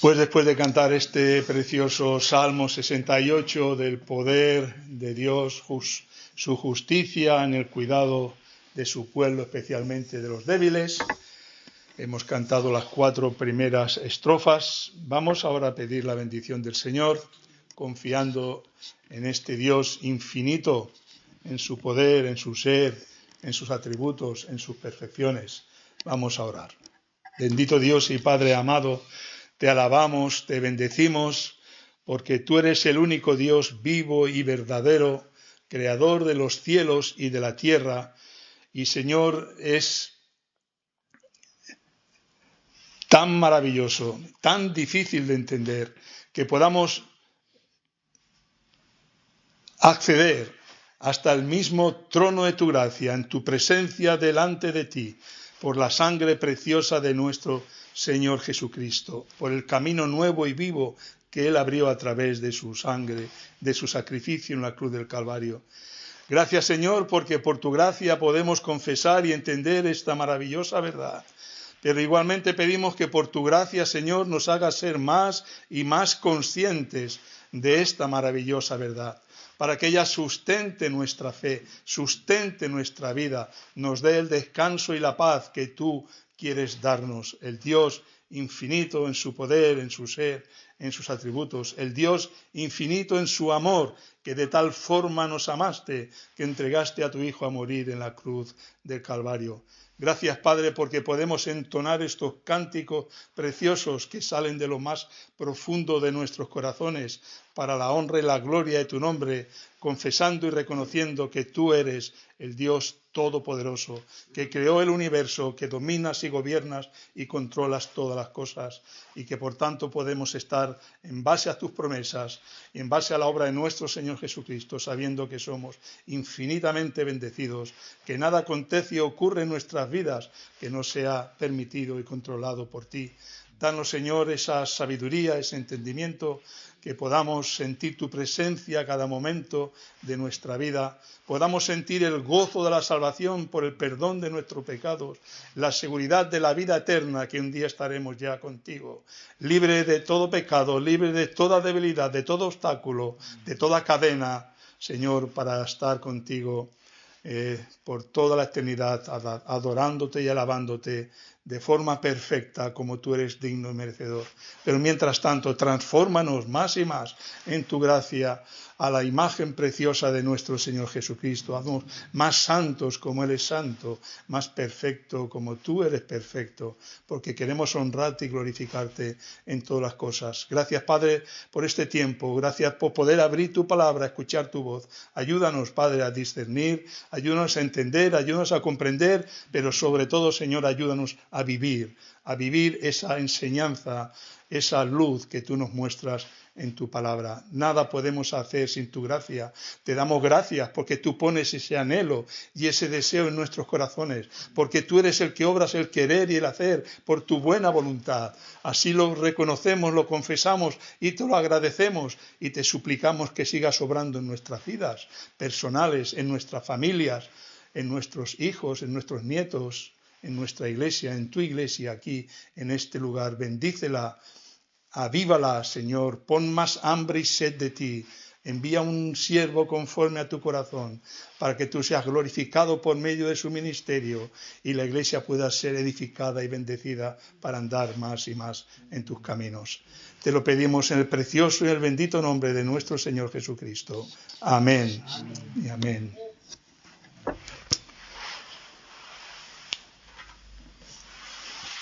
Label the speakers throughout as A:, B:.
A: Pues después de cantar este precioso Salmo 68 del poder de Dios, su justicia en el cuidado de su pueblo, especialmente de los débiles, hemos cantado las 4 primeras estrofas. Vamos ahora a pedir la bendición del Señor, confiando en este Dios infinito, en su poder, en su ser, en sus atributos, en sus perfecciones. Vamos a orar. Bendito Dios y Padre amado, te alabamos, te bendecimos, porque tú eres el único Dios vivo y verdadero, creador de los cielos y de la tierra. Y Señor, es tan maravilloso, tan difícil de entender, que podamos acceder hasta el mismo trono de tu gracia, en tu presencia delante de ti, por la sangre preciosa de nuestro Señor Jesucristo, por el camino nuevo y vivo que Él abrió a través de su sangre, de su sacrificio en la cruz del Calvario. Gracias, Señor, porque por tu gracia podemos confesar y entender esta maravillosa verdad. Pero igualmente pedimos que por tu gracia, Señor, nos hagas ser más y más conscientes de esta maravillosa verdad, para que ella sustente nuestra fe, sustente nuestra vida, nos dé el descanso y la paz que tú quieres darnos, el Dios infinito en su poder, en su ser, en sus atributos, el Dios infinito en su amor, que de tal forma nos amaste, que entregaste a tu Hijo a morir en la cruz del Calvario. Gracias, Padre, porque podemos entonar estos cánticos preciosos que salen de lo más profundo de nuestros corazones para la honra y la gloria de tu nombre, confesando y reconociendo que tú eres el Dios Todopoderoso, que creó el universo, que dominas y gobiernas y controlas todas las cosas, y que por tanto podemos estar en base a tus promesas y en base a la obra de nuestro Señor Jesucristo, sabiendo que somos infinitamente bendecidos, que nada acontece y ocurre en nuestras vidas que no sea permitido y controlado por ti. Danos, Señor, esa sabiduría, ese entendimiento, que podamos sentir tu presencia a cada momento de nuestra vida, podamos sentir el gozo de la salvación por el perdón de nuestros pecados, la seguridad de la vida eterna, que un día estaremos ya contigo, libre de todo pecado, libre de toda debilidad, de todo obstáculo, de toda cadena, Señor, para estar contigo por toda la eternidad, adorándote y alabándote de forma perfecta como tú eres digno y merecedor. Pero mientras tanto, transfórmanos más y más en tu gracia a la imagen preciosa de nuestro Señor Jesucristo. Haznos más santos como Él es santo, más perfecto como tú eres perfecto, porque queremos honrarte y glorificarte en todas las cosas. Gracias, Padre, por este tiempo. Gracias por poder abrir tu palabra, escuchar tu voz. Ayúdanos, Padre, a discernir, ayúdanos a entender, ayúdanos a comprender, pero sobre todo, Señor, ayúdanos a vivir esa enseñanza, esa luz que tú nos muestras en tu palabra. Nada podemos hacer sin tu gracia. Te damos gracias porque tú pones ese anhelo y ese deseo en nuestros corazones, porque tú eres el que obras el querer y el hacer por tu buena voluntad. Así lo reconocemos, lo confesamos y te lo agradecemos y te suplicamos que sigas obrando en nuestras vidas personales, en nuestras familias, en nuestros hijos, en nuestros nietos, en nuestra iglesia, en tu iglesia aquí, en este lugar. Bendícela, avívala, Señor, pon más hambre y sed de ti. Envía un siervo conforme a tu corazón, para que tú seas glorificado por medio de su ministerio y la iglesia pueda ser edificada y bendecida para andar más y más en tus caminos. Te lo pedimos en el precioso y el bendito nombre de nuestro Señor Jesucristo. Amén. Y amén.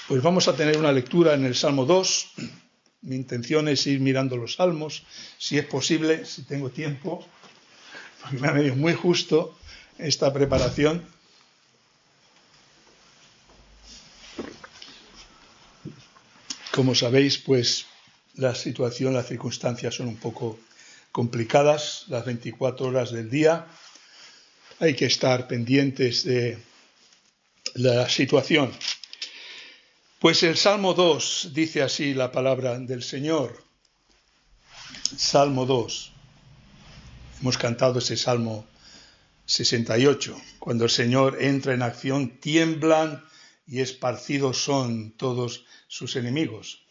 A: Pues vamos a tener una lectura en el Salmo 2. Mi intención es ir mirando los salmos, si es posible, si tengo tiempo, porque me ha venido muy justo esta preparación. Como sabéis, pues la situación, las circunstancias son un poco complicadas, las 24 horas del día. Hay que estar pendientes de la situación. Pues el Salmo 2 dice así la palabra del Señor. Salmo 2. Hemos cantado ese Salmo 68. Cuando el Señor entra en acción, tiemblan y esparcidos son todos sus enemigos.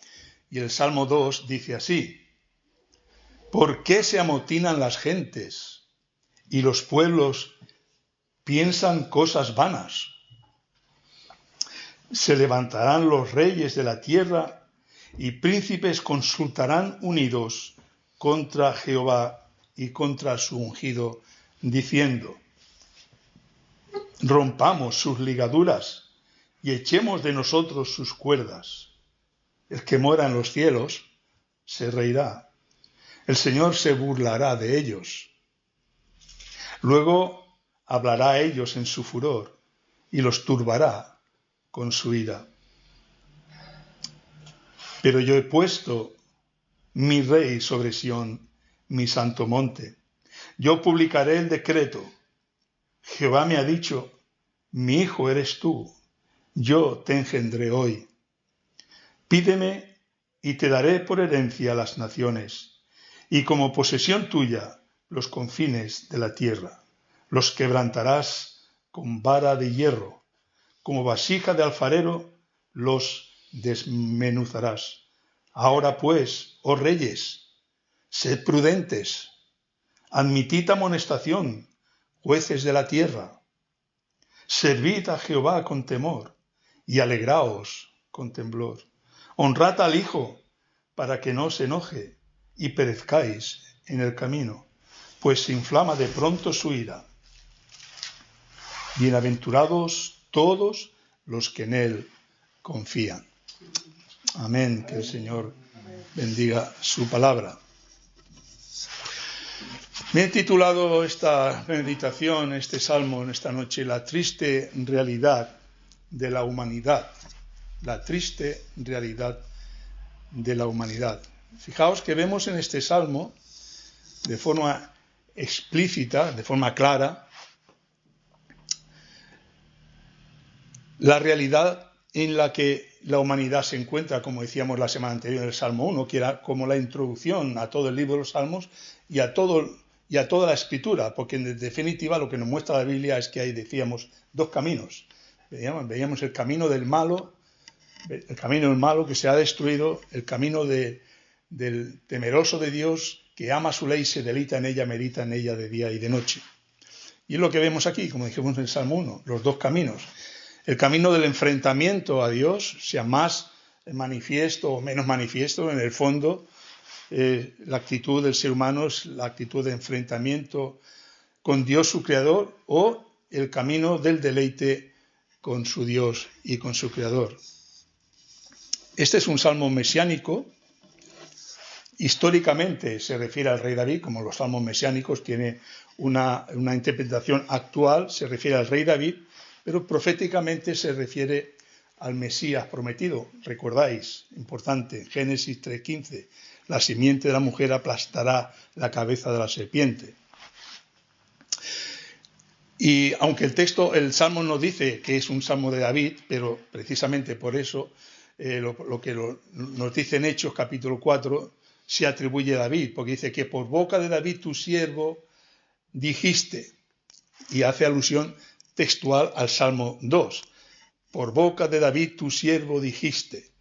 A: Y el Salmo 2 dice así: ¿por qué se amotinan las gentes y los pueblos piensan cosas vanas? Se levantarán los reyes de la tierra y príncipes consultarán unidos contra Jehová y contra su ungido, diciendo: rompamos sus ligaduras y echemos de nosotros sus cuerdas. El que mora en los cielos se reirá. El Señor se burlará de ellos. Luego hablará a ellos en su furor y los turbará con su ira. Pero yo he puesto mi rey sobre Sión, mi santo monte. Yo publicaré el decreto. Jehová me ha dicho: mi hijo eres tú, yo te engendré hoy. Pídeme y te daré por herencia las naciones, y como posesión tuya los confines de la tierra. Los quebrantarás con vara de hierro, como vasija de alfarero los desmenuzarás. Ahora pues, oh reyes, sed prudentes, admitid amonestación, jueces de la tierra. Servid a Jehová con temor y alegraos con temblor. Honrad al Hijo para que no se enoje y perezcáis en el camino, pues se inflama de pronto su ira. Bienaventurados todos los que en él confían. Amén. Que el Señor bendiga su palabra. Me he titulado esta meditación, este salmo en esta noche: la triste realidad de la humanidad. La triste realidad de la humanidad. Fijaos que vemos en este salmo, de forma explícita, de forma clara, la realidad en la que la humanidad se encuentra, como decíamos la semana anterior en el Salmo 1, que era como la introducción a todo el libro de los Salmos y a toda la Escritura, porque en definitiva lo que nos muestra la Biblia es que hay, decíamos, dos caminos. Veíamos el camino del malo, que se ha destruido, el camino del temeroso de Dios, que ama su ley, se deleita en ella, medita en ella de día y de noche. Y es lo que vemos aquí, como dijimos en el Salmo 1, los dos caminos. El camino del enfrentamiento a Dios, sea más manifiesto o menos manifiesto, en el fondo, la actitud del ser humano es la actitud de enfrentamiento con Dios su Creador, o el camino del deleite con su Dios y con su Creador. Este es un salmo mesiánico. Históricamente se refiere al rey David, como los salmos mesiánicos tiene una interpretación actual, se refiere al rey David, pero proféticamente se refiere al Mesías prometido. Recordáis, importante, Génesis 3:15, la simiente de la mujer aplastará la cabeza de la serpiente. Y aunque el salmo no dice que es un salmo de David, pero precisamente por eso lo que nos dice en Hechos capítulo 4 se atribuye a David, porque dice que por boca de David tu siervo dijiste, y hace alusión textual al Salmo 2. Por boca de David tu siervo dijiste: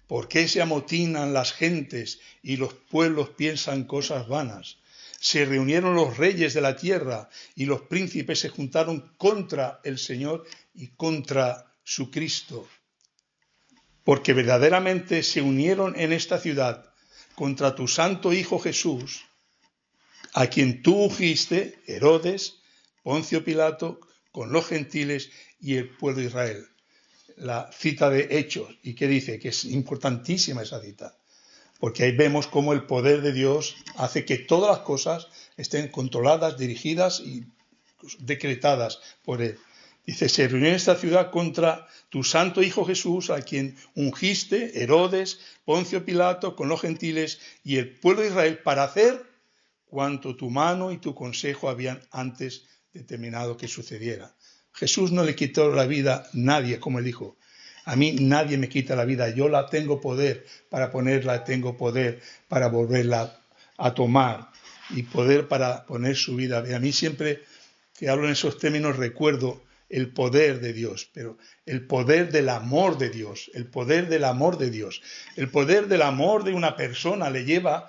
A: ¿por qué se amotinan las gentes y los pueblos piensan cosas vanas? Se reunieron los reyes de la tierra y los príncipes se juntaron contra el Señor y contra su Cristo. Porque verdaderamente se unieron en esta ciudad contra tu santo Hijo Jesús, a quien tú ungiste, Herodes, Poncio Pilato, con los gentiles y el pueblo de Israel. La cita de Hechos, ¿y qué dice? Que es importantísima esa cita, porque ahí vemos cómo el poder de Dios hace que todas las cosas estén controladas, dirigidas y decretadas por Él. Dice: se reunió en esta ciudad contra tu santo Hijo Jesús, a quien ungiste, Herodes, Poncio Pilato, con los gentiles y el pueblo de Israel, para hacer cuanto tu mano y tu consejo habían antes determinado que sucediera. Jesús no le quitó la vida a nadie, como él dijo: a mí nadie me quita la vida, yo la tengo poder para ponerla, tengo poder para volverla a tomar y poder para poner su vida. A mí siempre que hablo en esos términos recuerdo el poder de Dios, pero el poder del amor de Dios, el poder del amor de Dios. El poder del amor de una persona le lleva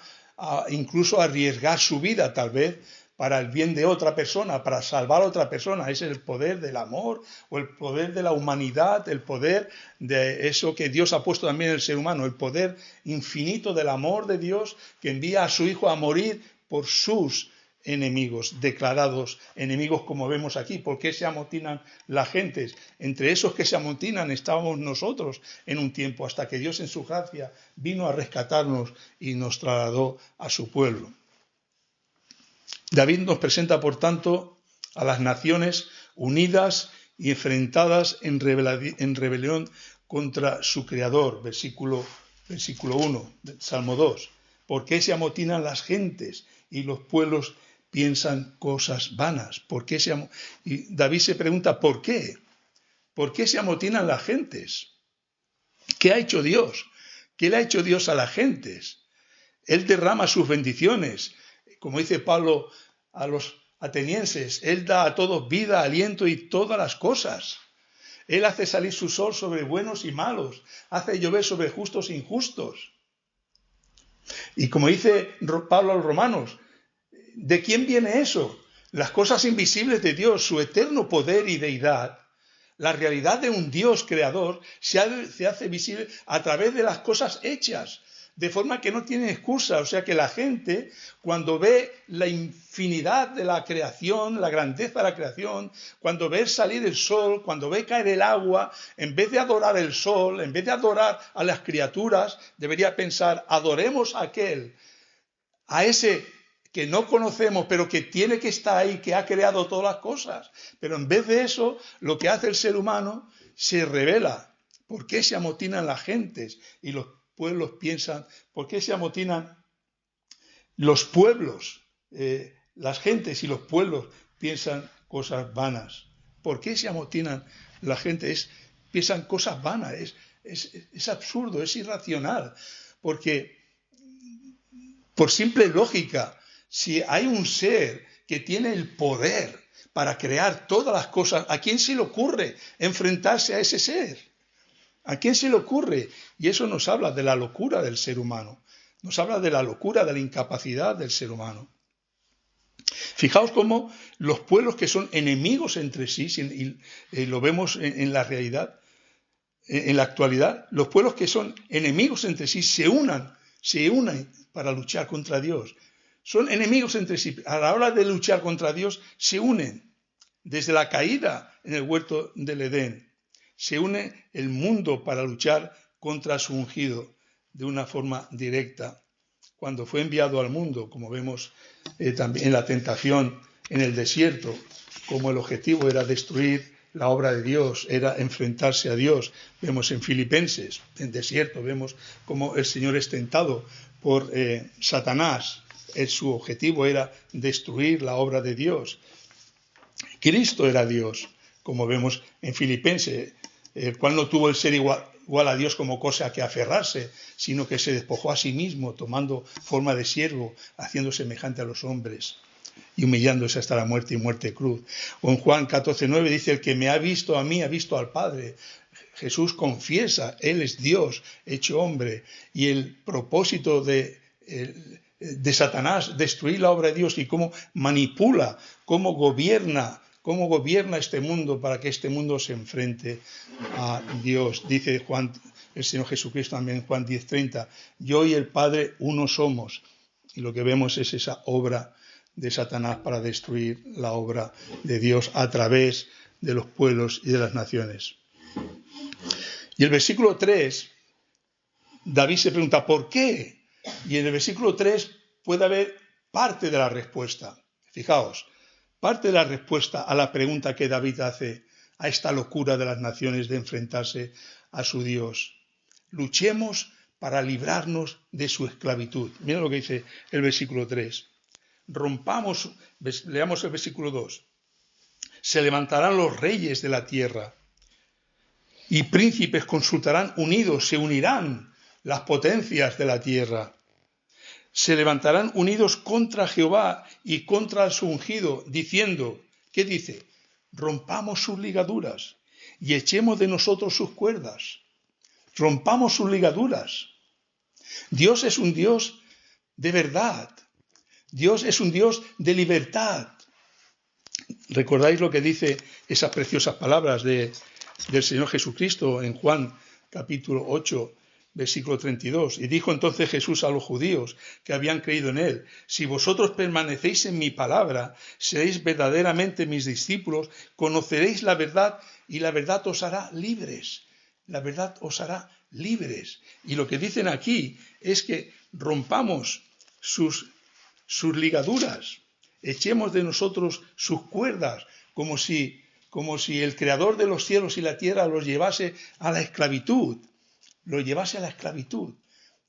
A: incluso a arriesgar su vida, tal vez, para el bien de otra persona, para salvar a otra persona. Es el poder del amor o el poder de la humanidad, el poder de eso que Dios ha puesto también en el ser humano, el poder infinito del amor de Dios que envía a su Hijo a morir por sus enemigos, declarados enemigos como vemos aquí. ¿Por qué se amotinan las gentes? Entre esos que se amotinan estábamos nosotros en un tiempo, hasta que Dios en su gracia vino a rescatarnos y nos trasladó a su pueblo. David nos presenta, por tanto, a las naciones unidas y enfrentadas en rebelión contra su Creador. Versículo 1 del Salmo 2. ¿Por qué se amotinan las gentes y los pueblos piensan cosas vanas? Y David se pregunta, ¿por qué? ¿Por qué se amotinan las gentes? ¿Qué ha hecho Dios? ¿Qué le ha hecho Dios a las gentes? Él derrama sus bendiciones. Como dice Pablo a los atenienses, Él da a todos vida, aliento y todas las cosas. Él hace salir su sol sobre buenos y malos, hace llover sobre justos e injustos. Y como dice Pablo a los romanos, ¿de quién viene eso? Las cosas invisibles de Dios, su eterno poder y deidad, la realidad de un Dios creador se hace visible a través de las cosas hechas, de forma que no tiene excusa. O sea que la gente, cuando ve la infinidad de la creación, la grandeza de la creación, cuando ve salir el sol, cuando ve caer el agua, en vez de adorar el sol, en vez de adorar a las criaturas, debería pensar, adoremos a aquel, a ese que no conocemos, pero que tiene que estar ahí, que ha creado todas las cosas. Pero en vez de eso, lo que hace el ser humano se revela. ¿Por qué se amotinan las gentes y los pueblos piensan? ¿Por qué se amotinan los pueblos? Las gentes y los pueblos piensan cosas vanas. ¿Por qué se amotinan la gente? Piensan cosas vanas. Es absurdo, es irracional. Porque, por simple lógica, si hay un ser que tiene el poder para crear todas las cosas, ¿a quién se le ocurre enfrentarse a ese ser? ¿A quién se le ocurre? Y eso nos habla de la locura del ser humano. Nos habla de la locura, de la incapacidad del ser humano. Fijaos cómo los pueblos que son enemigos entre sí, y lo vemos en la realidad, en la actualidad, los pueblos que son enemigos entre sí se unen para luchar contra Dios. Son enemigos entre sí. A la hora de luchar contra Dios, se unen. Desde la caída en el huerto del Edén, se une el mundo para luchar contra su ungido de una forma directa. Cuando fue enviado al mundo, como vemos también en la tentación en el desierto, como el objetivo era destruir la obra de Dios, era enfrentarse a Dios. Vemos en Filipenses, en desierto, vemos cómo el Señor es tentado por Satanás. Su objetivo era destruir la obra de Dios. Cristo era Dios, como vemos en Filipenses, el cual no tuvo el ser igual a Dios como cosa a que aferrarse, sino que se despojó a sí mismo, tomando forma de siervo, haciendo semejante a los hombres y humillándose hasta la muerte y muerte de cruz. O en Juan 14:9 dice, el que me ha visto a mí, ha visto al Padre. Jesús confiesa, Él es Dios, hecho hombre, y el propósito de Satanás, destruir la obra de Dios y cómo manipula, cómo gobierna este mundo para que este mundo se enfrente a Dios. Dice Juan, el Señor Jesucristo también en Juan 10:30, yo y el Padre uno somos. Y lo que vemos es esa obra de Satanás para destruir la obra de Dios a través de los pueblos y de las naciones. Y el versículo 3, David se pregunta, ¿por qué? Y en el versículo 3 puede haber parte de la respuesta. Fijaos, parte de la respuesta a la pregunta que David hace a esta locura de las naciones de enfrentarse a su Dios. Luchemos para librarnos de su esclavitud. Mira lo que dice el versículo 3. Leamos el versículo 2. Se levantarán los reyes de la tierra y príncipes consultarán unidos, se unirán las potencias de la tierra. Se levantarán unidos contra Jehová y contra su ungido, diciendo, ¿qué dice? rompamos sus ligaduras y echemos de nosotros sus cuerdas. Rompamos sus ligaduras. Dios es un Dios de verdad. Dios es un Dios de libertad. ¿Recordáis lo que dice esas preciosas palabras del Señor Jesucristo en Juan capítulo 8, versículo 32? Y dijo entonces Jesús a los judíos que habían creído en él: si vosotros permanecéis en mi palabra, seréis verdaderamente mis discípulos, conoceréis la verdad y la verdad os hará libres. La verdad os hará libres. Y lo que dicen aquí es que rompamos sus ligaduras, echemos de nosotros sus cuerdas, como si el Creador de los cielos y la tierra los llevase a la esclavitud. Lo llevase a la esclavitud.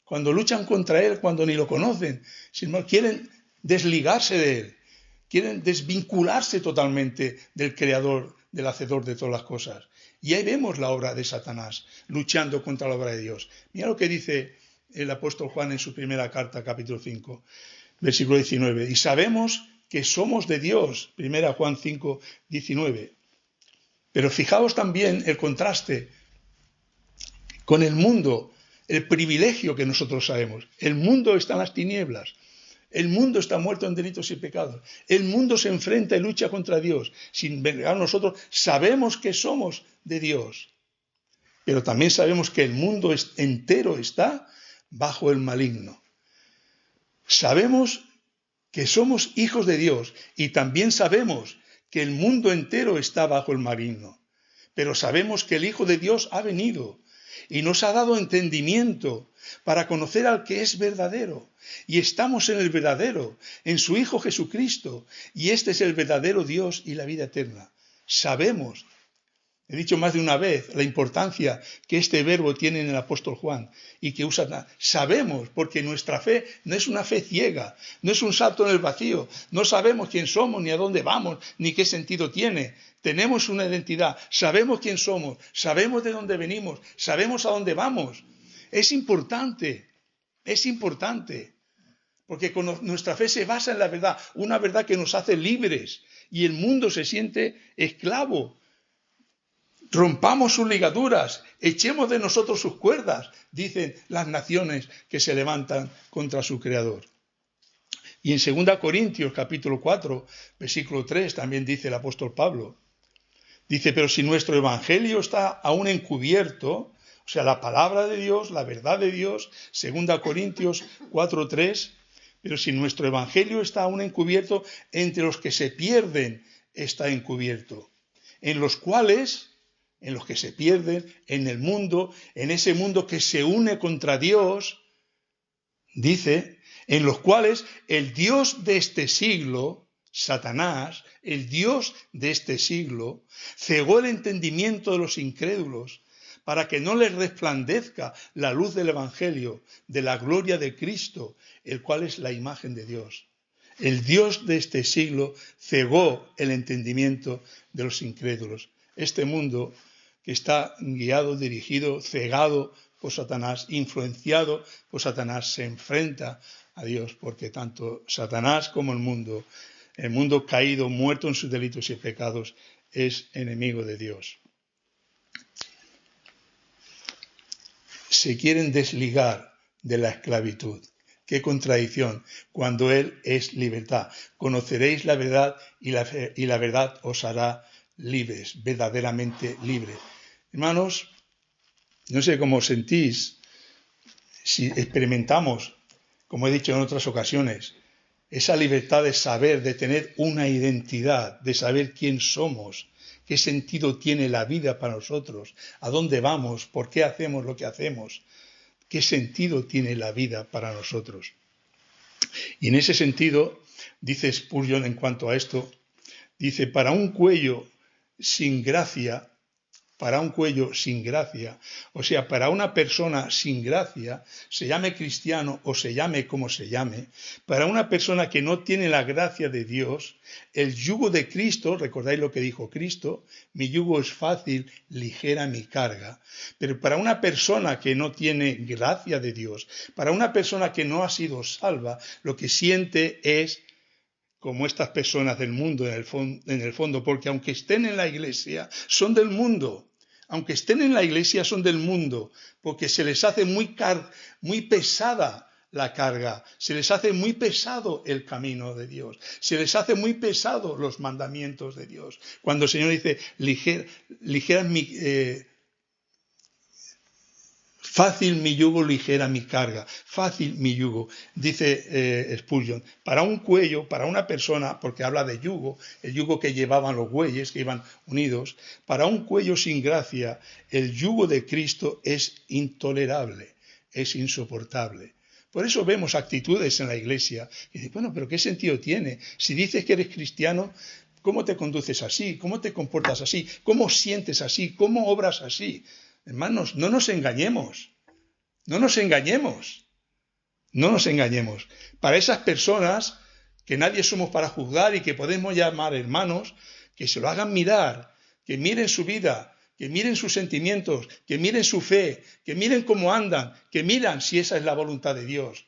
A: Cuando luchan contra él, cuando ni lo conocen, sino quieren desligarse de él, quieren desvincularse totalmente del Creador, del Hacedor de todas las cosas. Y ahí vemos la obra de Satanás, luchando contra la obra de Dios. Mira lo que dice el apóstol Juan en su primera carta, capítulo 5, versículo 19. Y sabemos que somos de Dios, primera Juan 5, 19. Pero fijaos también el contraste con el mundo, el privilegio que nosotros sabemos. El mundo está en las tinieblas. El mundo está muerto en delitos y pecados. El mundo se enfrenta y lucha contra Dios. Sin embargo, nosotros sabemos que somos de Dios. Pero también sabemos que el mundo entero está bajo el maligno. Sabemos que somos hijos de Dios y también sabemos que el mundo entero está bajo el maligno. Pero sabemos que el Hijo de Dios ha venido y nos ha dado entendimiento para conocer al que es verdadero. Y estamos en el verdadero, en su Hijo Jesucristo. Y este es el verdadero Dios y la vida eterna. Sabemos, he dicho más de una vez, la importancia que este verbo tiene en el apóstol Juan y que usa. Sabemos, porque nuestra fe no es una fe ciega, no es un salto en el vacío. No sabemos quién somos, ni a dónde vamos, ni qué sentido tiene. Tenemos una identidad, sabemos quién somos, sabemos de dónde venimos, sabemos a dónde vamos. Es importante, porque nuestra fe se basa en la verdad, una verdad que nos hace libres y el mundo se siente esclavo. Rompamos sus ligaduras, echemos de nosotros sus cuerdas, dicen las naciones que se levantan contra su Creador. Y en 2 Corintios capítulo 4, versículo 3 también dice el apóstol Pablo. Dice, pero si nuestro evangelio está aún encubierto, o sea, la palabra de Dios, la verdad de Dios, 2 Corintios 4:3, pero si nuestro evangelio está aún encubierto, entre los que se pierden está encubierto, en los que se pierden, en el mundo, en ese mundo que se une contra Dios, dice, en los cuales el Dios de este siglo, Satanás, el Dios de este siglo, cegó el entendimiento de los incrédulos para que no les resplandezca la luz del Evangelio, de la gloria de Cristo, el cual es la imagen de Dios. El Dios de este siglo cegó el entendimiento de los incrédulos. Este mundo que está guiado, dirigido, cegado por Satanás, influenciado por Satanás, se enfrenta a Dios, porque tanto Satanás como el mundo caído, muerto en sus delitos y pecados, es enemigo de Dios. Se quieren desligar de la esclavitud. Qué contradicción, cuando Él es libertad. Conoceréis la verdad y la verdad os hará libres, verdaderamente libres. Hermanos, no sé cómo os sentís si experimentamos, como he dicho en otras ocasiones, esa libertad de saber, de tener una identidad, de saber quién somos, qué sentido tiene la vida para nosotros, a dónde vamos, por qué hacemos lo que hacemos, qué sentido tiene la vida para nosotros. Y en ese sentido, dice Spurgeon en cuanto a esto, dice, para un cuello sin gracia, o sea, para una persona sin gracia, se llame cristiano o se llame como se llame, para una persona que no tiene la gracia de Dios, el yugo de Cristo, recordáis lo que dijo Cristo, mi yugo es fácil, ligera mi carga, pero para una persona que no tiene gracia de Dios, para una persona que no ha sido salva, lo que siente es como estas personas del mundo en el fondo, porque aunque estén en la iglesia, son del mundo. Aunque estén en la iglesia, son del mundo, porque se les hace muy pesada la carga, se les hace muy pesado el camino de Dios, se les hace muy pesado los mandamientos de Dios. Cuando el Señor dice, fácil mi yugo, ligera mi carga. Fácil mi yugo, dice Spurgeon. Para un cuello, para una persona, porque habla de yugo, el yugo que llevaban los bueyes, que iban unidos, para un cuello sin gracia, el yugo de Cristo es intolerable, es insoportable. Por eso vemos actitudes en la iglesia. Y dice, bueno, pero ¿qué sentido tiene? Si dices que eres cristiano, ¿cómo te conduces así? ¿Cómo te comportas así? ¿Cómo sientes así? ¿Cómo obras así? Hermanos, no nos engañemos, no nos engañemos, no nos engañemos. Para esas personas que nadie somos para juzgar y que podemos llamar hermanos, que se lo hagan mirar, que miren su vida, que miren sus sentimientos, que miren su fe, que miren cómo andan, que miran si esa es la voluntad de Dios.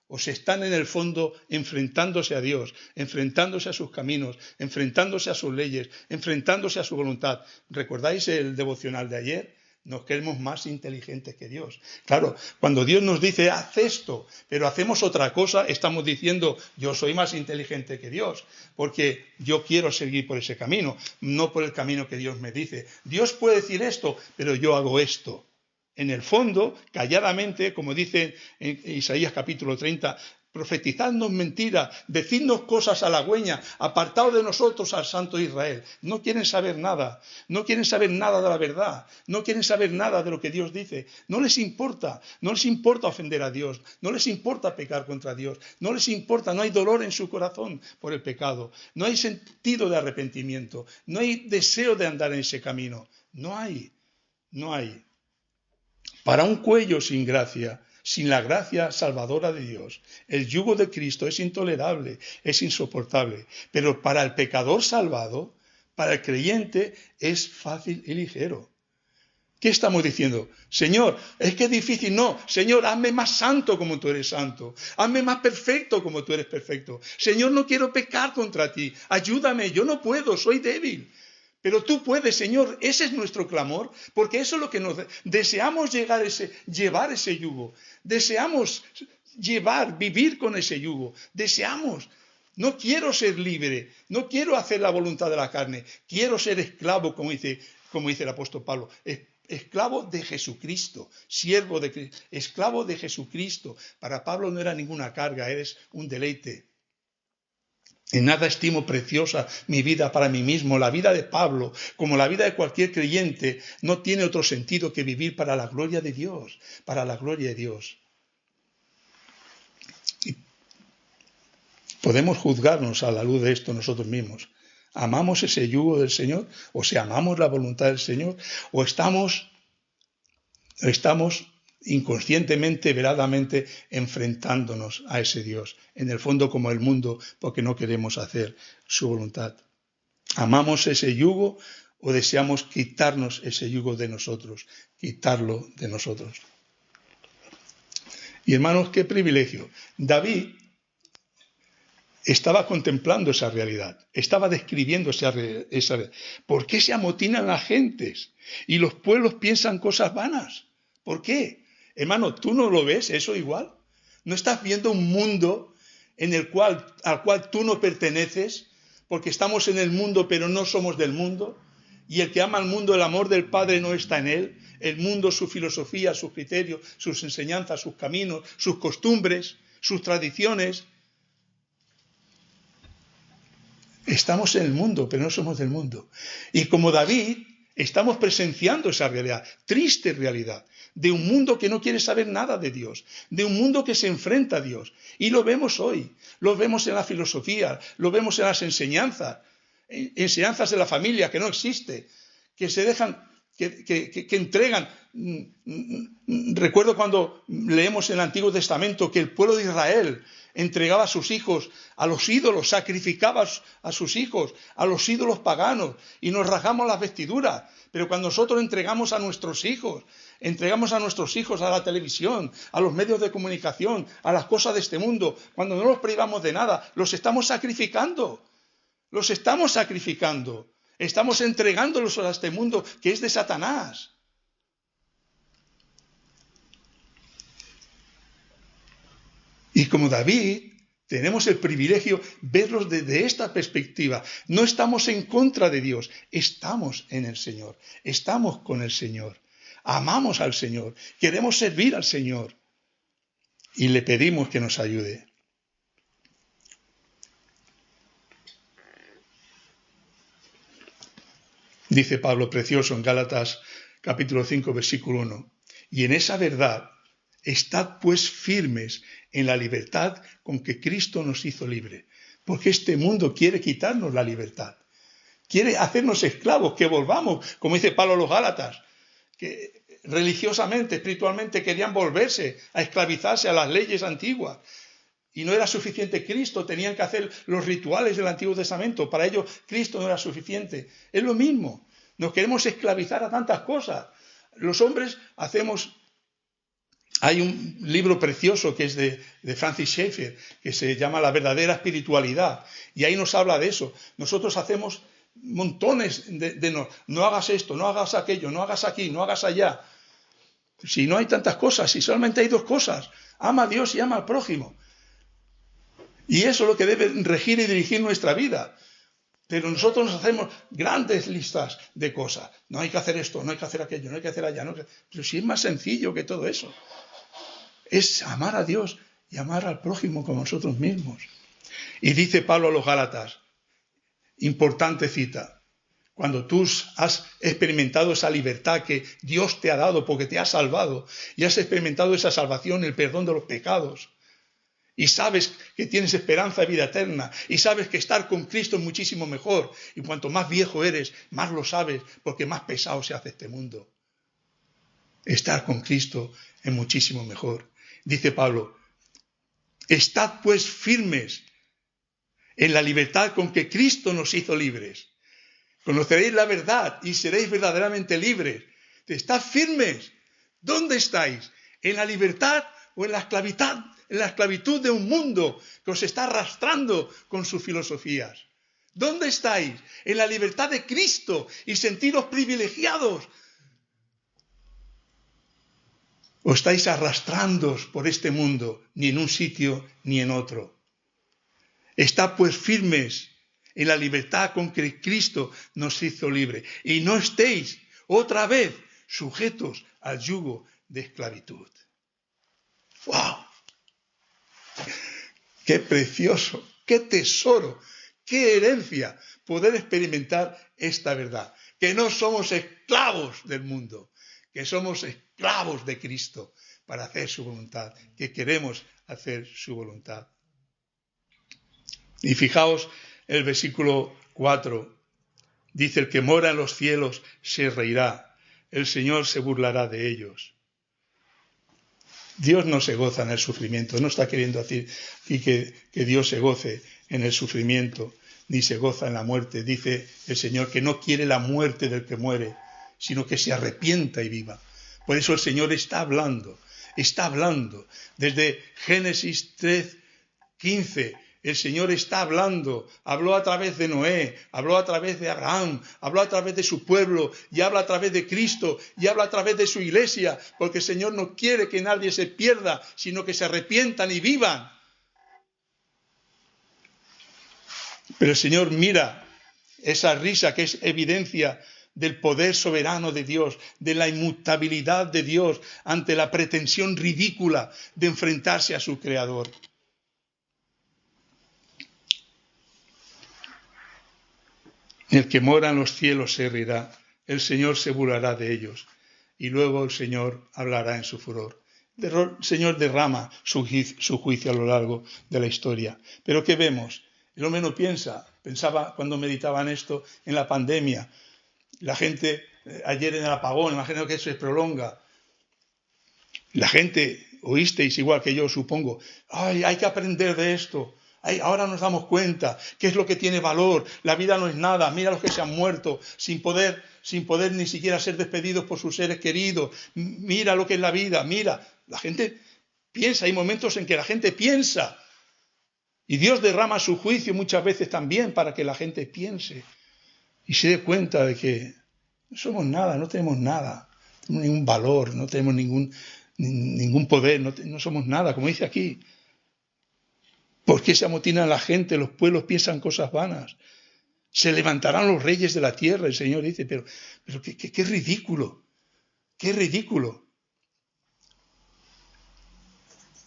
A: O se están en el fondo enfrentándose a Dios, enfrentándose a sus caminos, enfrentándose a sus leyes, enfrentándose a su voluntad. ¿Recordáis el devocional de ayer? Nos creemos más inteligentes que Dios. Claro, cuando Dios nos dice, haz esto, pero hacemos otra cosa, estamos diciendo, yo soy más inteligente que Dios, porque yo quiero seguir por ese camino, no por el camino que Dios me dice. Dios puede decir esto, pero yo hago esto. En el fondo, calladamente, como dice en Isaías capítulo 30, profetizadnos mentiras, decidnos cosas halagüeñas, apartaos de nosotros al Santo Israel. No quieren saber nada, no quieren saber nada de la verdad, no quieren saber nada de lo que Dios dice. No les importa ofender a Dios, no les importa pecar contra Dios, no les importa, no hay dolor en su corazón por el pecado, no hay sentido de arrepentimiento, no hay deseo de andar en ese camino, no hay. Para un cuello sin gracia, sin la gracia salvadora de Dios, el yugo de Cristo es intolerable, es insoportable. Pero para el pecador salvado, para el creyente, es fácil y ligero. ¿Qué estamos diciendo? Señor, es que es difícil. No, Señor, hazme más santo como tú eres santo. Hazme más perfecto como tú eres perfecto. Señor, no quiero pecar contra ti. Ayúdame, yo no puedo, soy débil. Pero tú puedes, Señor, ese es nuestro clamor, porque eso es lo que nos deseamos llevar ese yugo, deseamos vivir con ese yugo, deseamos. No quiero ser libre, no quiero hacer la voluntad de la carne, quiero ser esclavo, como dice el apóstol Pablo, esclavo de Jesucristo, siervo de Cristo, esclavo de Jesucristo. Para Pablo no era ninguna carga, eres un deleite. En nada estimo preciosa mi vida para mí mismo. La vida de Pablo, como la vida de cualquier creyente, no tiene otro sentido que vivir para la gloria de Dios, para la gloria de Dios. Y podemos juzgarnos a la luz de esto nosotros mismos. ¿Amamos ese yugo del Señor? ¿O si amamos la voluntad del Señor? ¿O estamos inconscientemente, veladamente, enfrentándonos a ese Dios, en el fondo como el mundo, porque no queremos hacer su voluntad? ¿Amamos ese yugo o deseamos quitarnos ese yugo de nosotros, quitarlo de nosotros? Y hermanos, qué privilegio. David estaba contemplando esa realidad, estaba describiendo esa realidad. ¿Por qué se amotinan las gentes y los pueblos piensan cosas vanas? ¿Por qué? Hermano, ¿tú no lo ves eso igual? ¿No estás viendo un mundo al cual tú no perteneces? Porque estamos en el mundo, pero no somos del mundo. Y el que ama al mundo, el amor del Padre no está en él. El mundo, su filosofía, sus criterios, sus enseñanzas, sus caminos, sus costumbres, sus tradiciones. Estamos en el mundo, pero no somos del mundo. Y como David, estamos presenciando esa realidad, triste realidad, de un mundo que no quiere saber nada de Dios, de un mundo que se enfrenta a Dios. Y lo vemos hoy, lo vemos en la filosofía, lo vemos en las enseñanzas de la familia que no existe, que se dejan, que entregan. Recuerdo cuando leemos en el Antiguo Testamento que el pueblo de Israel entregaba a sus hijos a los ídolos, sacrificaba a sus hijos a los ídolos paganos y nos rasgamos las vestiduras. Pero cuando nosotros entregamos a nuestros hijos entregamos a nuestros hijos a la televisión, a los medios de comunicación, a las cosas de este mundo, cuando no los privamos de nada, los estamos sacrificando. Los estamos sacrificando. Estamos entregándolos a este mundo que es de Satanás. Y como David, tenemos el privilegio de verlos desde esta perspectiva. No estamos en contra de Dios, estamos en el Señor, estamos con el Señor. Amamos al Señor, queremos servir al Señor y le pedimos que nos ayude. Dice Pablo precioso en Gálatas capítulo 5, versículo 1. Y en esa verdad, estad pues firmes en la libertad con que Cristo nos hizo libre. Porque este mundo quiere quitarnos la libertad. Quiere hacernos esclavos, que volvamos, como dice Pablo a los Gálatas, que religiosamente, espiritualmente querían volverse a esclavizarse a las leyes antiguas. Y no era suficiente Cristo, tenían que hacer los rituales del Antiguo Testamento. Para ellos Cristo no era suficiente. Es lo mismo, nos queremos esclavizar a tantas cosas. Los hombres hacemos... Hay un libro precioso que es de Francis Schaeffer, que se llama La verdadera espiritualidad. Y ahí nos habla de eso. Nosotros hacemos montones de no hagas esto, no hagas aquello, no hagas aquí, no hagas allá. Si no hay tantas cosas, si solamente hay dos cosas, ama a Dios y ama al prójimo. Y eso es lo que debe regir y dirigir nuestra vida. Pero nosotros nos hacemos grandes listas de cosas. No hay que hacer esto, no hay que hacer aquello, no hay que hacer allá. Pero si es más sencillo que todo eso. Es amar a Dios y amar al prójimo como nosotros mismos. Y dice Pablo a los Gálatas, importante cita, cuando tú has experimentado esa libertad que Dios te ha dado porque te ha salvado y has experimentado esa salvación, el perdón de los pecados, y sabes que tienes esperanza de vida eterna, y sabes que estar con Cristo es muchísimo mejor, y cuanto más viejo eres, más lo sabes, porque más pesado se hace este mundo. Estar con Cristo es muchísimo mejor. Dice Pablo, estad pues firmes en la libertad con que Cristo nos hizo libres. Conoceréis la verdad y seréis verdaderamente libres. Estad firmes. ¿Dónde estáis? ¿En la libertad o en la esclavitud de un mundo que os está arrastrando con sus filosofías? ¿Dónde estáis? ¿En la libertad de Cristo y sentiros privilegiados? ¿O estáis arrastrándoos por este mundo, ni en un sitio ni en otro? Estad pues firmes en la libertad con que Cristo nos hizo libre. Y no estéis otra vez sujetos al yugo de esclavitud. ¡Wow! ¡Qué precioso! ¡Qué tesoro! ¡Qué herencia! Poder experimentar esta verdad. Que no somos esclavos del mundo, que somos esclavos de Cristo para hacer su voluntad, que queremos hacer su voluntad. Y fijaos el versículo 4, dice, el que mora en los cielos se reirá, el Señor se burlará de ellos. Dios no se goza en el sufrimiento, no está queriendo decir aquí que Dios se goce en el sufrimiento, ni se goza en la muerte. Dice el Señor que no quiere la muerte del que muere, sino que se arrepienta y viva. Por eso el Señor está hablando desde Génesis 3:15. El Señor está hablando, habló a través de Noé, habló a través de Abraham, habló a través de su pueblo y habla a través de Cristo y habla a través de su iglesia, porque el Señor no quiere que nadie se pierda, sino que se arrepientan y vivan. Pero el Señor mira esa risa que es evidencia del poder soberano de Dios, de la inmutabilidad de Dios ante la pretensión ridícula de enfrentarse a su Creador. El que mora en los cielos se reirá, el Señor se burlará de ellos. Y luego el Señor hablará en su furor. El Señor derrama su juicio a lo largo de la historia. Pero ¿qué vemos? El hombre no pensaba cuando meditaba en esto, en la pandemia. La gente, ayer en el apagón, imagino que eso se prolonga. La gente, oísteis igual que yo, supongo, hay que aprender de esto. Ay, ahora nos damos cuenta qué es lo que tiene valor. La vida no es nada. Mira los que se han muerto sin poder ni siquiera ser despedidos por sus seres queridos. Mira lo que es la vida. Mira, la gente piensa. Hay momentos en que la gente piensa. Y Dios derrama su juicio muchas veces también para que la gente piense y se dé cuenta de que no somos nada, no tenemos nada. No tenemos ningún valor, no tenemos ningún poder, no somos nada, como dice aquí. ¿Por qué se amotina la gente? Los pueblos piensan cosas vanas. Se levantarán los reyes de la tierra, el Señor dice, pero qué ridículo, qué ridículo.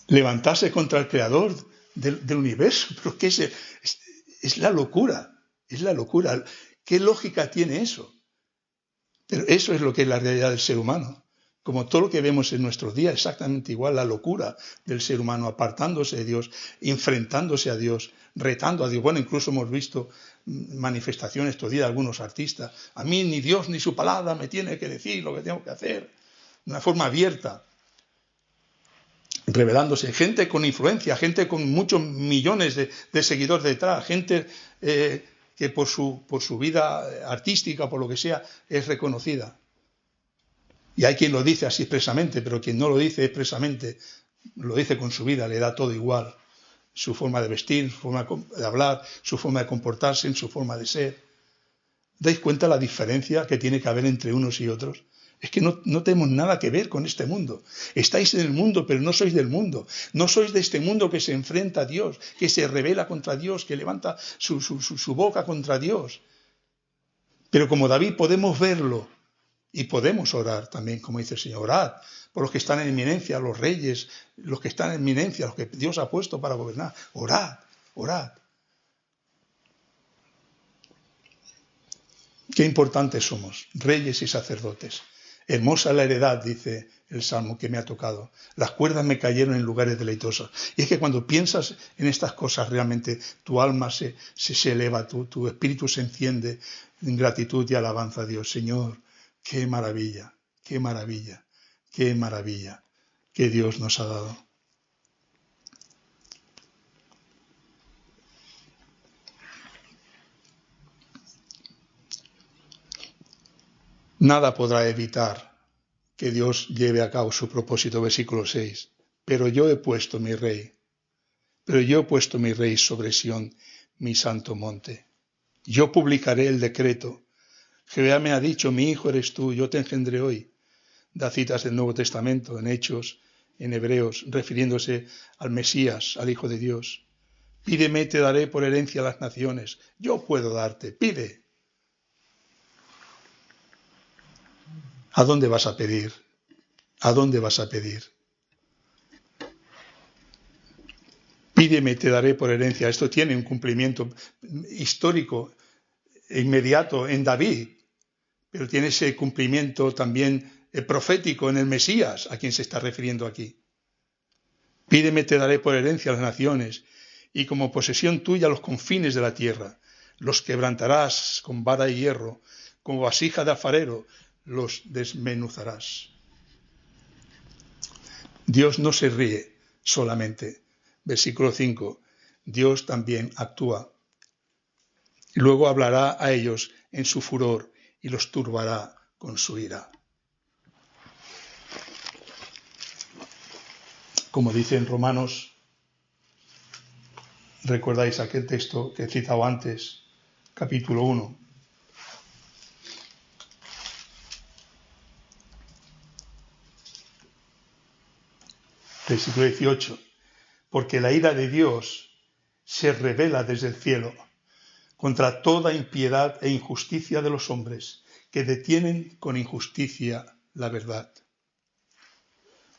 A: Levantarse contra el Creador del universo, pero ¿qué es la locura? Es la locura. ¿Qué lógica tiene eso? Pero eso es lo que es la realidad del ser humano. Como todo lo que vemos en nuestros días, exactamente igual, la locura del ser humano, apartándose de Dios, enfrentándose a Dios, retando a Dios. Bueno, incluso hemos visto manifestaciones estos días de algunos artistas. A mí ni Dios ni su palabra me tiene que decir lo que tengo que hacer. De una forma abierta, revelándose. Gente con influencia, gente con muchos millones de seguidores detrás, gente que por su vida artística, por lo que sea, es reconocida. Y hay quien lo dice así expresamente, pero quien no lo dice expresamente, lo dice con su vida, le da todo igual. Su forma de vestir, su forma de hablar, su forma de comportarse, su forma de ser. ¿Dais cuenta la diferencia que tiene que haber entre unos y otros? Es que no tenemos nada que ver con este mundo. Estáis en el mundo, pero no sois del mundo. No sois de este mundo que se enfrenta a Dios, que se rebela contra Dios, que levanta su boca contra Dios. Pero como David podemos verlo y podemos orar también, como dice el Señor. Orad por los que están en eminencia, los reyes, los que están en eminencia, los que Dios ha puesto para gobernar. Orad, orad. Qué importantes somos, reyes y sacerdotes. Hermosa la heredad, dice el Salmo que me ha tocado. Las cuerdas me cayeron en lugares deleitosos. Y es que cuando piensas en estas cosas, realmente tu alma se eleva, tu espíritu se enciende en gratitud y alabanza a Dios. Señor, qué maravilla, qué maravilla, qué maravilla que Dios nos ha dado. Nada podrá evitar que Dios lleve a cabo su propósito, versículo 6. Pero yo he puesto mi rey sobre Sión, mi santo monte. Yo publicaré el decreto. Jehová me ha dicho, mi hijo eres tú, yo te engendré hoy. Da citas del Nuevo Testamento, en Hechos, en Hebreos, refiriéndose al Mesías, al Hijo de Dios. Pídeme, te daré por herencia a las naciones. Yo puedo darte, pide. ¿A dónde vas a pedir? ¿A dónde vas a pedir? Pídeme, te daré por herencia. Esto tiene un cumplimiento histórico e inmediato en David, pero tiene ese cumplimiento también profético en el Mesías, a quien se está refiriendo aquí. Pídeme, te daré por herencia a las naciones, y como posesión tuya los confines de la tierra. Los quebrantarás con vara y hierro, como vasija de alfarero, los desmenuzarás. Dios no se ríe solamente. Versículo 5. Dios también actúa. Luego hablará a ellos en su furor y los turbará con su ira. Como dice en Romanos, recordáis aquel texto que he citado antes, capítulo 1. Versículo 18. Porque la ira de Dios se revela desde el cielo contra toda impiedad e injusticia de los hombres que detienen con injusticia la verdad.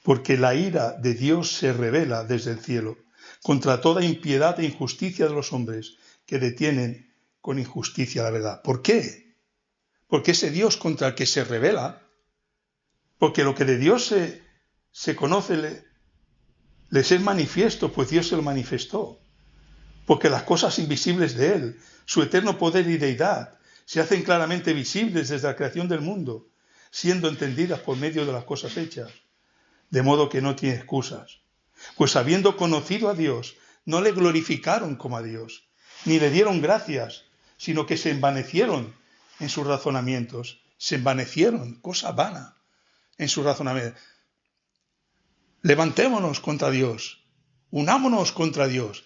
A: Porque la ira de Dios se revela desde el cielo contra toda impiedad e injusticia de los hombres que detienen con injusticia la verdad. ¿Por qué? Porque ese Dios contra el que se revela, porque lo que de Dios se conoce les es manifiesto, pues Dios se lo manifestó. Porque las cosas invisibles de Él, su eterno poder y deidad, se hacen claramente visibles desde la creación del mundo, siendo entendidas por medio de las cosas hechas, de modo que no tiene excusas. Pues habiendo conocido a Dios, no le glorificaron como a Dios, ni le dieron gracias, sino que se envanecieron en sus razonamientos. Se envanecieron, cosa vana, en sus razonamientos. Levantémonos contra Dios, unámonos contra Dios.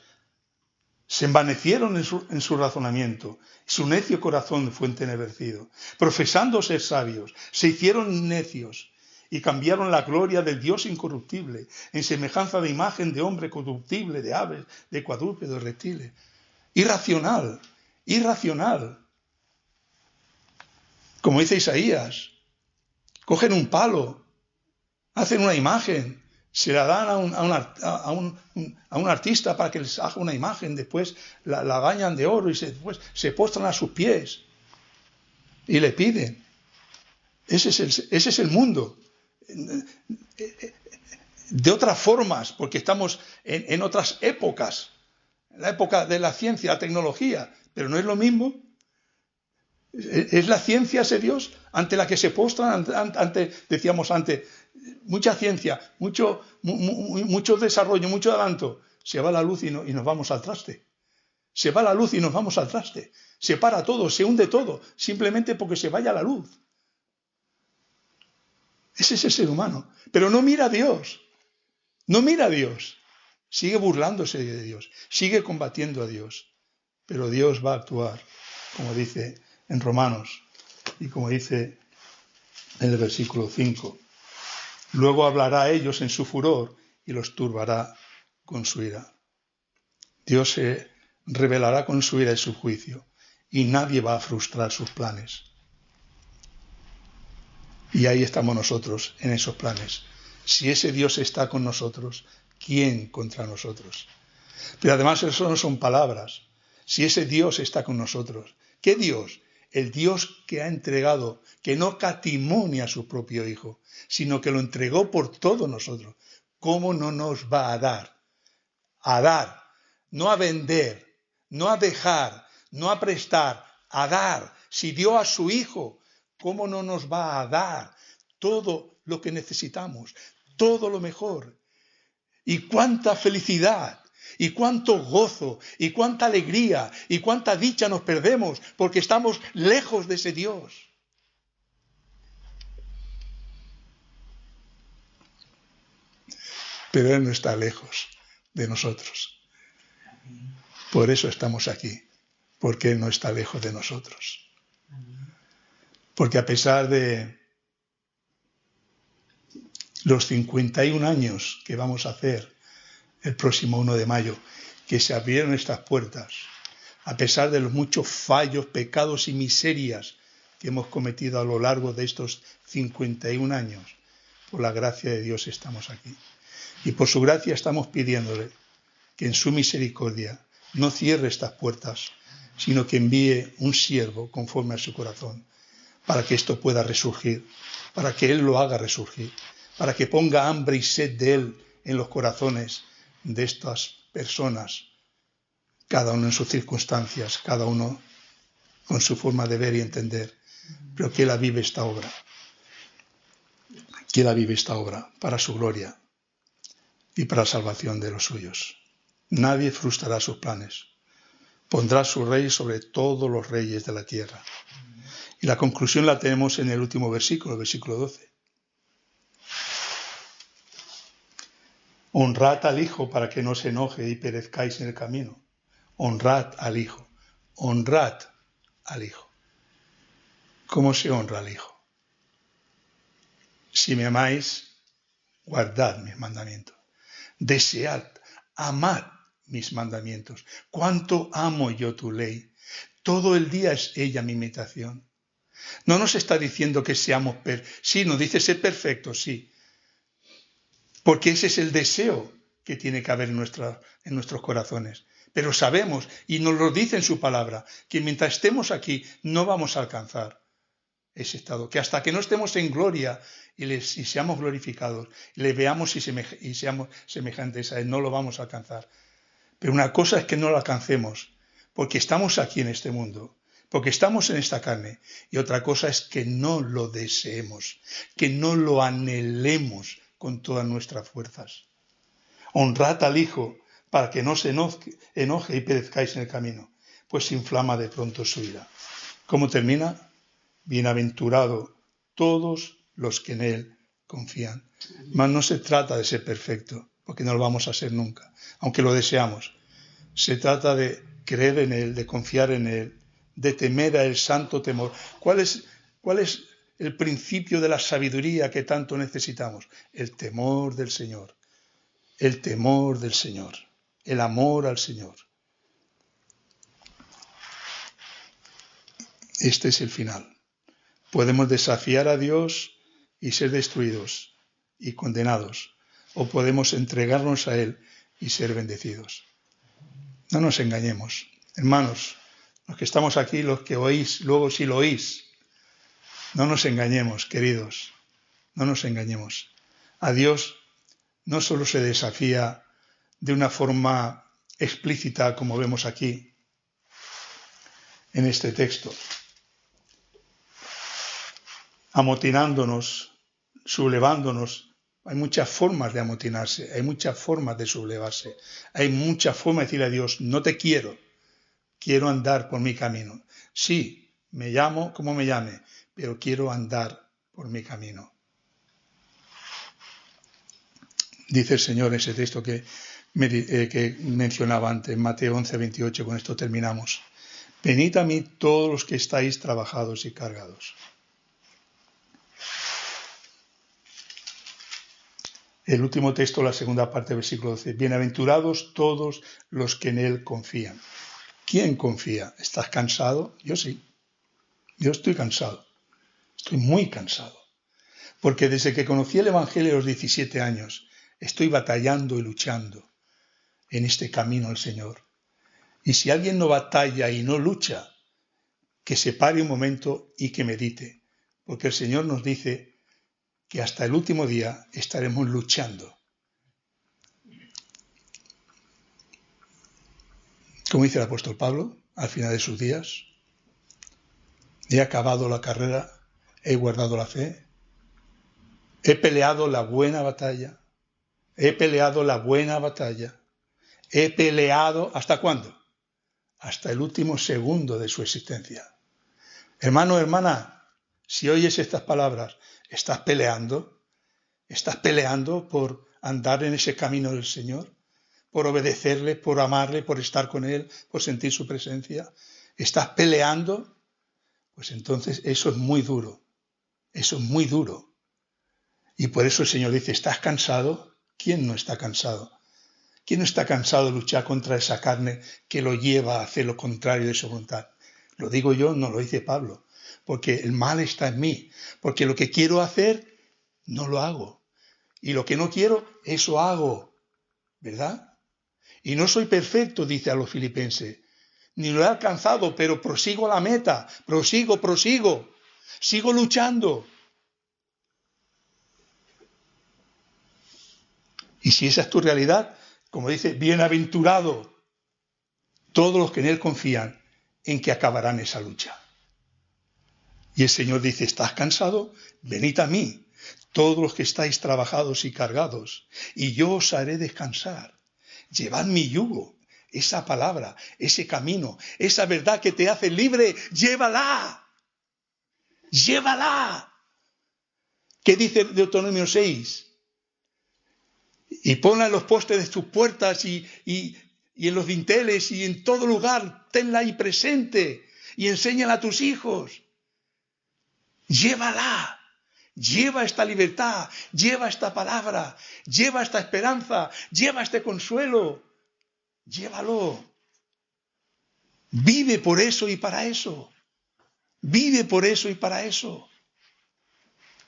A: Se envanecieron en su razonamiento, su necio corazón fue entenebrecido. Profesando ser sabios, se hicieron necios y cambiaron la gloria del Dios incorruptible en semejanza de imagen de hombre corruptible, de aves, de cuadrúpedos, de reptiles. Irracional. Como dice Isaías, cogen un palo, hacen una imagen, se la dan a un artista para que les haga una imagen, después la bañan de oro y después se postran a sus pies y le piden. Ese es el mundo. De otras formas, porque estamos en otras épocas, la época de la ciencia, la tecnología, pero no es lo mismo. Es la ciencia ese Dios ante la que se postran, decíamos antes, mucha ciencia, mucho desarrollo, mucho adelanto. Se va la luz y nos vamos al traste. Se va la luz y nos vamos al traste. Se para todo, se hunde todo, simplemente porque se vaya la luz. Ese es el ser humano. Pero no mira a Dios. No mira a Dios. Sigue burlándose de Dios. Sigue combatiendo a Dios. Pero Dios va a actuar, como dice en Romanos y como dice en el versículo 5. Luego hablará a ellos en su furor y los turbará con su ira. Dios se revelará con su ira y su juicio y nadie va a frustrar sus planes. Y ahí estamos nosotros en esos planes. Si ese Dios está con nosotros, ¿quién contra nosotros? Pero además eso no son palabras. Si ese Dios está con nosotros, ¿qué Dios? El Dios que ha entregado, que no catimó ni a su propio Hijo, sino que lo entregó por todos nosotros. ¿Cómo no nos va a dar? A dar, no a vender, no a dejar, no a prestar, a dar. Si dio a su Hijo, ¿cómo no nos va a dar todo lo que necesitamos, todo lo mejor? Y cuánta felicidad, y cuánto gozo, y cuánta alegría, y cuánta dicha nos perdemos porque estamos lejos de ese Dios. Pero Él no está lejos de nosotros. Por eso estamos aquí, porque Él no está lejos de nosotros. Porque a pesar de los 51 años que vamos a hacer el próximo 1 de mayo, que se abrieron estas puertas, a pesar de los muchos fallos, pecados y miserias que hemos cometido a lo largo de estos 51 años, por la gracia de Dios estamos aquí. Y por su gracia estamos pidiéndole que en su misericordia no cierre estas puertas, sino que envíe un siervo conforme a su corazón, para que esto pueda resurgir, para que Él lo haga resurgir, para que ponga hambre y sed de Él en los corazones de estas personas, cada uno en sus circunstancias, cada uno con su forma de ver y entender, pero que Él avive esta obra, que Él avive esta obra para su gloria y para la salvación de los suyos. Nadie frustrará sus planes. Pondrá su rey sobre todos los reyes de la tierra. Y la conclusión la tenemos en el último versículo, el versículo 12. Honrad al Hijo para que no se enoje y perezcáis en el camino. Honrad al Hijo. Honrad al Hijo. ¿Cómo se honra al Hijo? Si me amáis, guardad mis mandamientos. Desead, amad mis mandamientos. ¿Cuánto amo yo tu ley? Todo el día es ella mi imitación. No nos está diciendo que seamos sí, nos dice ser perfectos, sí. Porque ese es el deseo que tiene que haber en nuestros corazones. Pero sabemos, y nos lo dice en su palabra, que mientras estemos aquí no vamos a alcanzar ese estado. Que hasta que no estemos en gloria y seamos glorificados, le veamos y seamos semejantes a Él, no lo vamos a alcanzar. Pero una cosa es que no lo alcancemos, porque estamos aquí en este mundo, porque estamos en esta carne. Y otra cosa es que no lo deseemos, que no lo anhelemos con todas nuestras fuerzas. Honrad al Hijo para que no se enoje y perezcáis en el camino, pues se inflama de pronto su ira. ¿Cómo termina? Bienaventurado todos los que en él confían. Mas no se trata de ser perfecto, porque no lo vamos a ser nunca, aunque lo deseamos. Se trata de creer en él, de confiar en él, de temer a el santo temor. ¿Cuál es el principio de la sabiduría que tanto necesitamos? El temor del Señor. El temor del Señor. El amor al Señor. Este es el final. Podemos desafiar a Dios y ser destruidos y condenados, o podemos entregarnos a Él y ser bendecidos. No nos engañemos. Hermanos, los que estamos aquí, los que oís, luego si lo oís, no nos engañemos, queridos, no nos engañemos. A Dios no solo se desafía de una forma explícita, como vemos aquí en este texto, amotinándonos, sublevándonos. Hay muchas formas de amotinarse, hay muchas formas de sublevarse, hay muchas formas de decir a Dios, no te quiero, quiero andar por mi camino. Sí, me llamo como me llame, pero quiero andar por mi camino. Dice el Señor en ese texto que mencionaba antes, Mateo 11, 28, con esto terminamos. Venid a mí todos los que estáis trabajados y cargados. El último texto, la segunda parte del versículo 12. Bienaventurados todos los que en él confían. ¿Quién confía? ¿Estás cansado? Yo sí. Yo estoy cansado. Estoy muy cansado. Porque desde que conocí el Evangelio a los 17 años, estoy batallando y luchando en este camino al Señor. Y si alguien no batalla y no lucha, que se pare un momento y que medite. Porque el Señor nos dice que hasta el último día estaremos luchando. Como dice el apóstol Pablo, al final de sus días, he acabado la carrera, he guardado la fe, he peleado la buena batalla, he peleado la buena batalla, he peleado, ¿hasta cuándo? Hasta el último segundo de su existencia. Hermano, hermana, si oyes estas palabras, ¿estás peleando? ¿Estás peleando por andar en ese camino del Señor? ¿Por obedecerle, por amarle, por estar con Él, por sentir su presencia? ¿Estás peleando? Pues entonces eso es muy duro. Eso es muy duro. Y por eso el Señor dice, ¿estás cansado? ¿Quién no está cansado? ¿Quién no está cansado de luchar contra esa carne que lo lleva a hacer lo contrario de su voluntad? Lo digo yo, no lo dice Pablo. Porque el mal está en mí. Porque lo que quiero hacer, no lo hago. Y lo que no quiero, eso hago. ¿Verdad? Y no soy perfecto, dice a los filipenses, ni lo he alcanzado, pero prosigo a la meta, prosigo, sigo luchando. Y si esa es tu realidad, como dice, bienaventurado todos los que en él confían, en que acabarán esa lucha. Y el Señor dice, ¿estás cansado? Venid a mí, todos los que estáis trabajados y cargados, y yo os haré descansar. Llevad mi yugo. Esa palabra, ese camino, esa verdad que te hace libre, llévala. Llévala. ¿Qué dice Deuteronomio 6? Y ponla en los postes de tus puertas y en los dinteles y en todo lugar. Tenla ahí presente y enséñala a tus hijos. Llévala. Lleva esta libertad, lleva esta palabra, lleva esta esperanza, lleva este consuelo. Llévalo. Vive por eso y para eso. Vive por eso y para eso.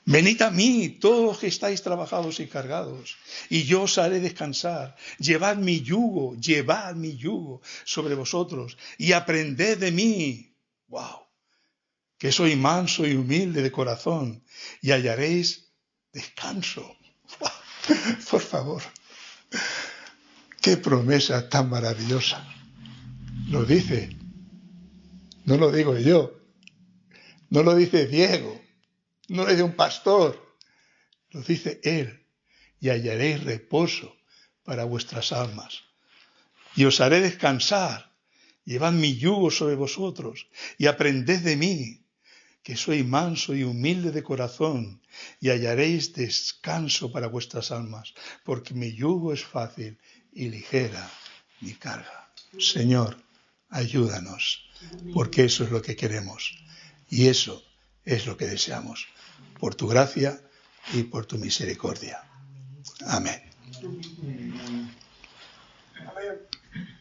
A: Venid a mí, todos los que estáis trabajados y cargados, y yo os haré descansar. Llevad mi yugo sobre vosotros y aprended de mí. ¡Wow! Que soy manso y humilde de corazón y hallaréis descanso. ¡Wow! Por favor. ¡Qué promesa tan maravillosa! Lo dice. No lo digo yo. No lo dice Diego. No lo dice un pastor. Lo dice Él. Y hallaréis reposo para vuestras almas. y os haré descansar. Llevad mi yugo sobre vosotros y aprended de mí, que soy manso y humilde de corazón, y hallaréis descanso para vuestras almas, porque mi yugo es fácil y ligera mi carga. Señor, ayúdanos, porque eso es lo que queremos y eso es lo que deseamos, por tu gracia y por tu misericordia. Amén.